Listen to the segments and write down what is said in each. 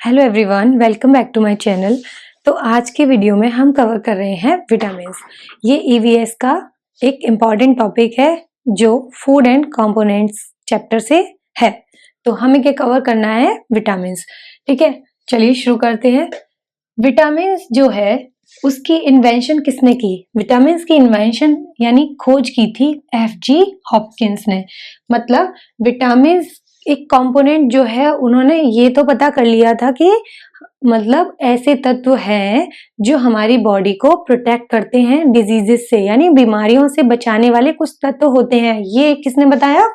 Hello everyone, welcome back to my channel. तो आज के वीडियो में हम कवर कर रहे हैं विटामिन्स। ये ईवीएस का एक इम्पॉर्टेंट टॉपिक है जो फूड एंड कंपोनेंट्स चैप्टर से है। तो हमें क्या कवर करना है? विटामिन्स। ठीक है, चलिए शुरू करते हैं। विटामिन्स जो है उसकी इन्वेंशन किसने की? विटामिन्स की इन्वेंशन यानी खोज की थी एफजी हॉपकिंस ने। मतलब विटामिन्स एक कंपोनेंट जो है उन्होंने ये तो पता कर लिया था कि मतलब ऐसे तत्व हैं जो हमारी बॉडी को प्रोटेक्ट करते हैं डिजीजेस से, यानी बीमारियों से बचाने वाले कुछ तत्व होते हैं। ये किसने बताया?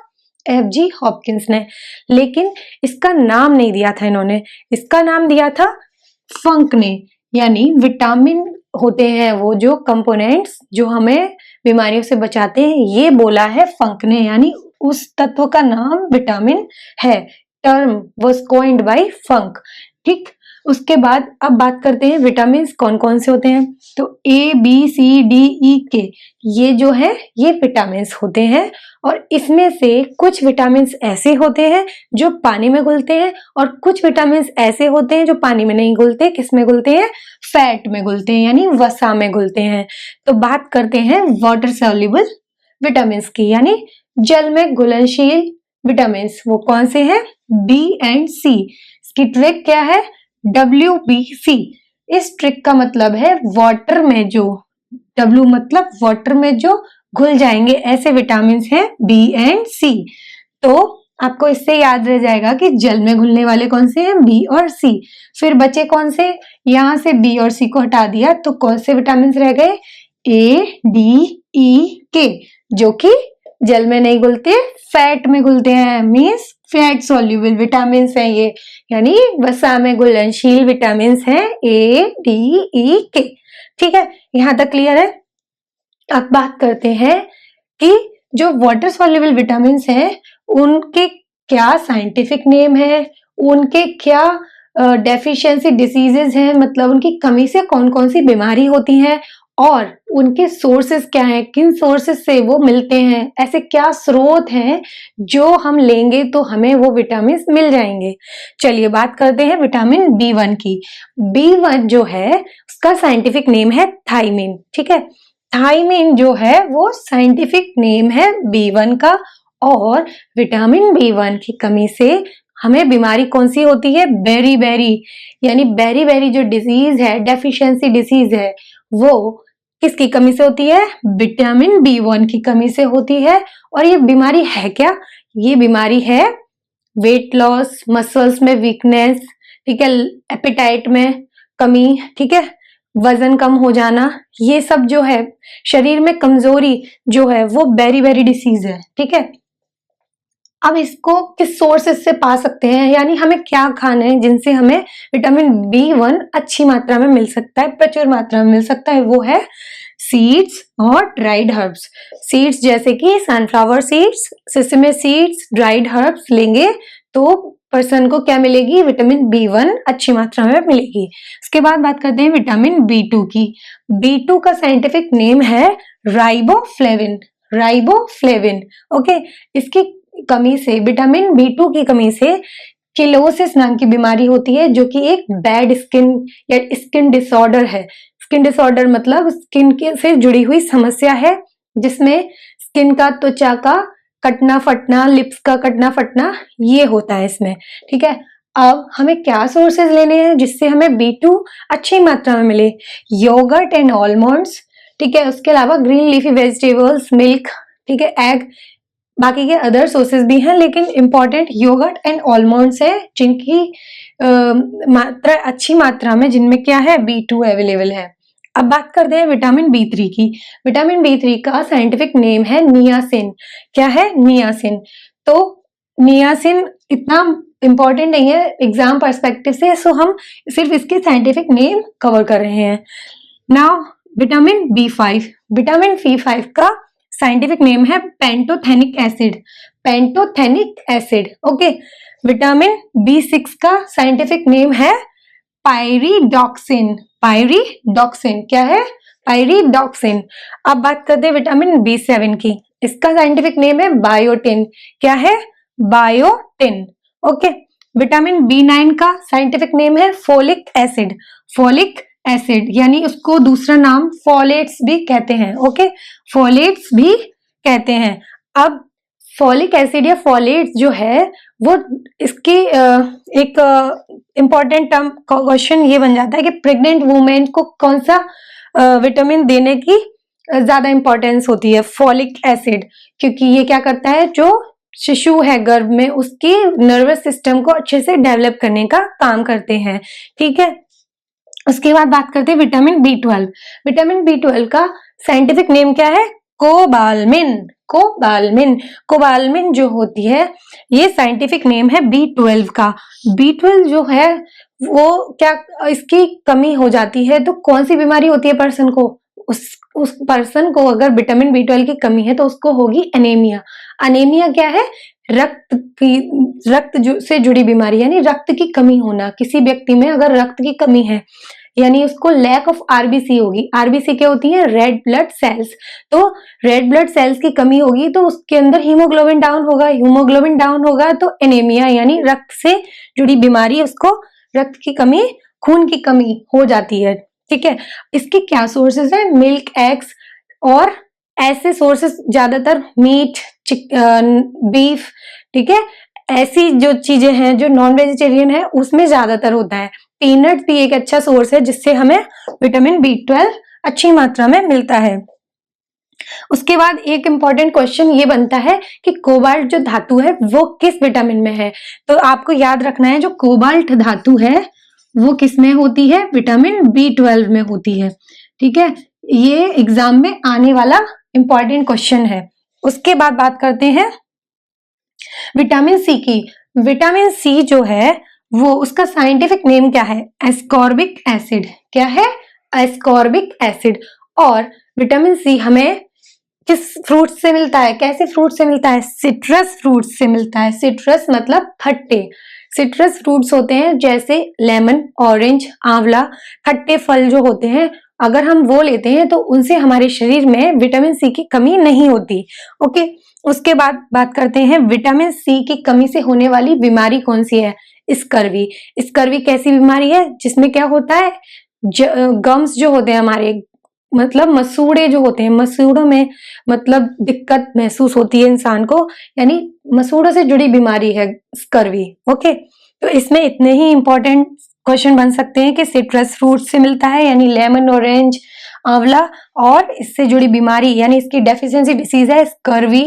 एफजी हॉपकिंस ने। लेकिन इसका नाम नहीं दिया था इन्होंने, इसका नाम दिया था फंक ने। यानी विटामिन होते हैं वो जो कंपोनेंट्स जो हमें बीमारियों से बचाते हैं, ये बोला है फंक ने। यानी उस तत्व का नाम विटामिन है। टर्म वाज कॉइन्ड बाय फंक। ठीक, उसके बाद अब बात करते हैं विटामिन कौन कौन से होते हैं। तो A B C D E के ये जो है ये विटामिन होते हैं। और इसमें से कुछ विटामिन ऐसे होते हैं जो पानी में घुलते हैं और कुछ विटामिन ऐसे होते हैं जो पानी में नहीं घुलते। किस में घुलते हैं? फैट में घुलते हैं, यानी वसा में घुलते हैं। तो बात करते हैं वाटर सॉल्युबल विटामिन की, यानी जल में घुलनशील विटामिन। वो कौन से हैं? बी एंड सी। इसकी ट्रिक क्या है? WBC। इस ट्रिक का मतलब है वाटर में जो, W मतलब वाटर में जो घुल जाएंगे ऐसे विटामिन हैं बी एंड सी। तो आपको इससे याद रह जाएगा कि जल में घुलने वाले कौन से हैं? बी और सी। फिर बचे कौन से? यहां से बी और सी को हटा दिया तो कौन से विटामिन रह गए? ए डी ई के, जो कि जल में नहीं घुलते, फैट में घुलते हैं। मीन्स फैट सॉल्युबल विटामिन हैं ये, यानी वसा में घुलनशील विटामिन हैं ए डी ई के। ठीक है, यहां तक क्लियर है। अब बात करते हैं कि जो वाटर सॉल्युबल विटामिन हैं उनके क्या साइंटिफिक नेम है, उनके क्या डेफिशिएंसी डिसीजेज हैं, मतलब उनकी कमी से कौन कौन सी बीमारी होती है, और उनके सोर्सेस क्या हैं, किन सोर्सेस से वो मिलते हैं, ऐसे क्या स्रोत हैं जो हम लेंगे तो हमें वो विटामिन मिल जाएंगे। चलिए बात करते हैं विटामिन B1 की। B1 जो है उसका साइंटिफिक नेम है थायमिन। ठीक है, थायमिन जो है वो साइंटिफिक नेम है B1 का। और विटामिन B1 की कमी से हमें बीमारी कौन सी होती है? बेरी बेरी, यानी बेरी बेरी जो डिजीज है, डेफिशिएंसी डिजीज है, वो किसकी कमी से होती है? विटामिन B1 की कमी से होती है। और ये बीमारी है क्या? ये बीमारी है वेट लॉस, मसल्स में वीकनेस, ठीक है, एपेटाइट में कमी, ठीक है, वजन कम हो जाना, ये सब जो है शरीर में कमजोरी जो है वो बेरी बेरी डिसीज है। ठीक है, अब इसको किस सोर्सेस से पा सकते हैं, यानी हमें क्या खाना है जिनसे हमें विटामिन B1 अच्छी मात्रा में मिल सकता है, प्रचुर मात्रा में मिल सकता है? वो है सीड्स और ड्राइड हर्ब्स। सीड्स जैसे कि sunflower seeds, sesame seeds, dried herbs लेंगे तो पर्सन को क्या मिलेगी? विटामिन B1 अच्छी मात्रा में मिलेगी। उसके बाद बात करते हैं विटामिन B2 की। B2 का साइंटिफिक नेम है राइबोफ्लेविन। Riboflavin, okay. इसकी कमी से, विटामिन B2 की कमी से किलोसिस नाम की बीमारी होती है, जो कि एक बैड स्किन या स्किन डिसऑर्डर है। स्किन डिसऑर्डर मतलब स्किन के से जुड़ी हुई समस्या है, जिसमें स्किन का, त्वचा का कटना फटना, लिप्स का कटना फटना, ये होता है इसमें। ठीक है, अब हमें क्या सोर्सेज लेने हैं जिससे हमें B2 अच्छी मात्रा में मिले? योगर्ट एंड आलमंड्स, ठीक है, उसके अलावा ग्रीन लीफी वेजिटेबल्स, मिल्क, ठीक है, एग, बाकी के अदर सोर्सेज भी हैं, लेकिन इंपॉर्टेंट योगर्ट एंड आलमंड्स है जिनकी मात्रा अच्छी मात्रा में, जिनमें क्या है? B2 अवेलेबल है। अब बात करते हैं विटामिन B3 की। विटामिन B3 का साइंटिफिक नेम है नियासिन। क्या है? नियासिन। तो नियासिन इतना इंपॉर्टेंट नहीं है एग्जाम पर्सपेक्टिव से, सो हम सिर्फ इसके साइंटिफिक नेम कवर कर रहे हैं। Now vitamin B5। Vitamin B5 का साइंटिफिक नेम है pantothenic acid. Pantothenic acid, okay. Vitamin B6 का साइंटिफिक नेम है पायरिडॉक्सिन। पायरिडॉक्सिन क्या है? पायरिडॉक्सिन। अब बात करते हैं विटामिन B7 की। इसका साइंटिफिक नेम है बायोटिन। क्या है? Biotin, okay. विटामिन B9 का साइंटिफिक नेम है फोलिक एसिड। फोलिक एसिड यानी उसको दूसरा नाम फोलेट्स भी कहते हैं। ओके, फोलेट्स भी कहते हैं। अब फोलिक एसिड या फोलेट्स जो है वो इसकी एक इम्पॉर्टेंट टर्म क्वेश्चन ये बन जाता है कि प्रेग्नेंट वुमेन को कौन सा विटामिन देने की ज्यादा इंपॉर्टेंस होती है। फोलिक एसिड, क्योंकि ये क्या करता है, जो शिशु है गर्भ में उसकी नर्वस सिस्टम को अच्छे से डेवलप करने का काम करते हैं। ठीक है, उसके बाद बात करते हैं विटामिन B12। विटामिन B12 का साइंटिफिक नेम क्या है? कोबालमिन। कोबालमिन, कोबालमिन जो होती है ये साइंटिफिक नेम है B12 का। B12 जो है वो क्या, इसकी कमी हो जाती है तो कौन सी बीमारी होती है पर्सन को? उस पर्सन को अगर विटामिन B12 की कमी है तो उसको होगी एनीमिया। एनीमिया क्या है? रक्त से जुड़ी बीमारी, यानी रक्त की कमी होना। किसी व्यक्ति में अगर रक्त की कमी है यानी उसको लैक ऑफ आरबीसी होगी। आरबीसी क्या होती है? Red blood cells. तो रेड ब्लड सेल्स की कमी होगी तो उसके अंदर हीमोग्लोबिन डाउन होगा। हीमोग्लोबिन डाउन होगा तो एनीमिया यानी रक्त से जुड़ी बीमारी, उसको रक्त की कमी, खून की कमी हो जाती है। ठीक है, इसके क्या सोर्सेस हैं? मिल्क, एग्स और ऐसे सोर्सेस ज्यादातर मीट, बीफ, ठीक है, ऐसी जो चीजें हैं जो नॉन वेजिटेरियन है उसमें ज्यादातर होता है। पीनट भी एक अच्छा सोर्स है जिससे हमें विटामिन B12 अच्छी मात्रा में मिलता है। उसके बाद एक इंपॉर्टेंट क्वेश्चन ये बनता है कि कोबाल्ट जो धातु है वो किस विटामिन में है? तो आपको याद रखना है जो कोबाल्ट धातु है वो किस में होती है? विटामिन B12 में होती है। ठीक है, ये एग्जाम में आने वाला इंपॉर्टेंट क्वेश्चन है। उसके बाद बात करते हैं विटामिन सी की। विटामिन सी जो है वो, उसका साइंटिफिक नेम क्या है? Ascorbic acid. क्या है? Ascorbic acid. और विटामिन सी हमें किस फ्रूट से मिलता है? कैसे फ्रूट से मिलता है? सिट्रस फ्रूट से मिलता है। सिट्रस मतलब खट्टे। सिट्रस फ्रूट्स होते हैं जैसे लेमन, ऑरेंज, आंवला, खट्टे फल जो होते हैं, अगर हम वो लेते हैं तो उनसे हमारे शरीर में विटामिन सी की कमी नहीं होती। ओके, उसके बाद बात करते हैं विटामिन सी की कमी से होने वाली बीमारी कौन सी है? स्कर्वी। स्कर्वी कैसी बीमारी है जिसमें क्या होता है? गम्स जो होते हैं हमारे, मतलब मसूड़े जो होते हैं, मसूड़ों में मतलब दिक्कत महसूस होती है इंसान को, यानी मसूड़ों से जुड़ी बीमारी है स्कर्वी। ओके, तो इसमें इतने ही इंपॉर्टेंट क्वेश्चन बन सकते हैं कि सिट्रस फ्रूट से मिलता है यानी लेमन, ऑरेंज, आंवला, और इससे जुड़ी बीमारी यानी इसकी डेफिशिएंसी डिसीज है स्कर्वी